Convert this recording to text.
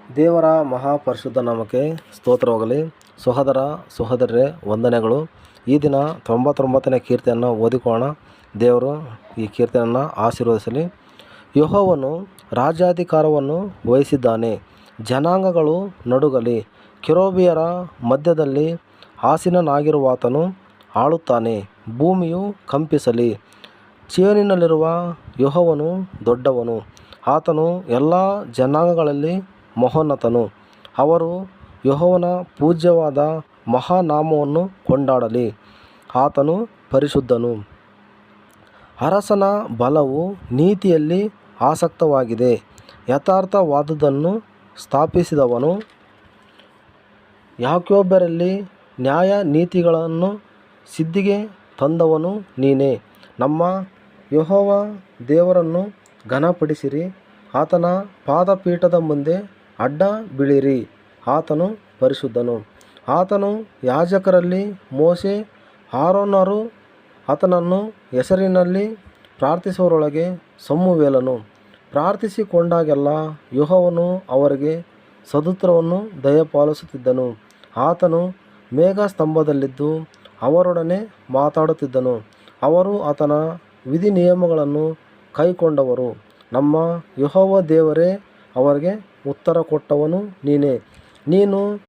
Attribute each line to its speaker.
Speaker 1: ದೇವರ ಮಹಾಪರಿಶುದ್ಧ ನಾಮಕ್ಕೆ ಸ್ತೋತ್ರವಾಗಲಿ. ಸಹೋದರ ಸಹೋದರರೇ, ವಂದನೆಗಳು. ಈ ದಿನ 99ನೇ ಕೀರ್ತನೆಯನ್ನು ಓದಿಕೊಳ್ಳೋಣ. ದೇವರು ಈ ಕೀರ್ತನೆಯನ್ನು ಆಶೀರ್ವದಿಸಲಿ. ಯೆಹೋವನು ರಾಜ್ಯಾಧಿಕಾರವನ್ನು ವಹಿಸಿದ್ದಾನೆ, ಜನಾಂಗಗಳು ನಡುಗಲಿ. ಕೆರೂಬಿಯರ ಮಧ್ಯದಲ್ಲಿ ಆಸೀನನಾಗಿರುವಾತನು ಆಳುತ್ತಾನೆ, ಭೂಮಿಯು ಕಂಪಿಸಲಿ. ಚೀಯೋನಿನಲ್ಲಿರುವ ಯೆಹೋವನು ದೊಡ್ಡವನು, ಆತನು ಎಲ್ಲ ಜನಾಂಗಗಳಲ್ಲಿ ಮಹೋನ್ನತನು. ಅವರು ಯೆಹೋವನ ಪೂಜ್ಯವಾದ ಮಹಾನಾಮವನ್ನು ಕೊಂಡಾಡಲಿ, ಆತನು ಪರಿಶುದ್ಧನು. ಅರಸನ ಬಲವು ನೀತಿಯಲ್ಲಿ ಆಸಕ್ತವಾಗಿದೆ, ಯಥಾರ್ಥವಾದುದನ್ನು ಸ್ಥಾಪಿಸಿದವನು. ಯಾಕೋಬ್ಯರಲ್ಲಿ ನ್ಯಾಯ ನೀತಿಗಳನ್ನು ಸಿದ್ಧಿಗೆ ತಂದವನು ನೀನೇ. ನಮ್ಮ ಯೆಹೋವ ದೇವರನ್ನು ಘನಪಡಿಸಿರಿ, ಆತನ ಪಾದಪೀಠದ ಮುಂದೆ ಅಡ್ಡ ಬೀಳಿರಿ, ಆತನು ಪರಿಶುದ್ಧನು. ಆತನು ಯಾಜಕರಲ್ಲಿ ಮೋಶೆ ಆರೋನರು ಆತನನ್ನು ಹೆಸರಿನಲ್ಲಿ ಪ್ರಾರ್ಥಿಸುವವರೊಳಗೆ ಸಮುವೇಲನು ಪ್ರಾರ್ಥಿಸಿಕೊಂಡಾಗೆಲ್ಲ ಯೆಹೋವನು ಅವರಿಗೆ ಸದುತ್ತರವನ್ನು ದಯಪಾಲಿಸುತ್ತಿದ್ದನು. ಆತನು ಮೇಘಸ್ತಂಭದಲ್ಲಿದ್ದು ಅವರೊಡನೆ ಮಾತಾಡುತ್ತಿದ್ದನು, ಅವರು ಆತನ ವಿಧಿನಿಯಮಗಳನ್ನು ಕೈಕೊಂಡವರು. ನಮ್ಮ ಯೆಹೋವ ದೇವರೇ ಅವರಿಗೆ ಉತ್ತರ ಕೊಟ್ಟವನು ನೀನೇ. ನೀನು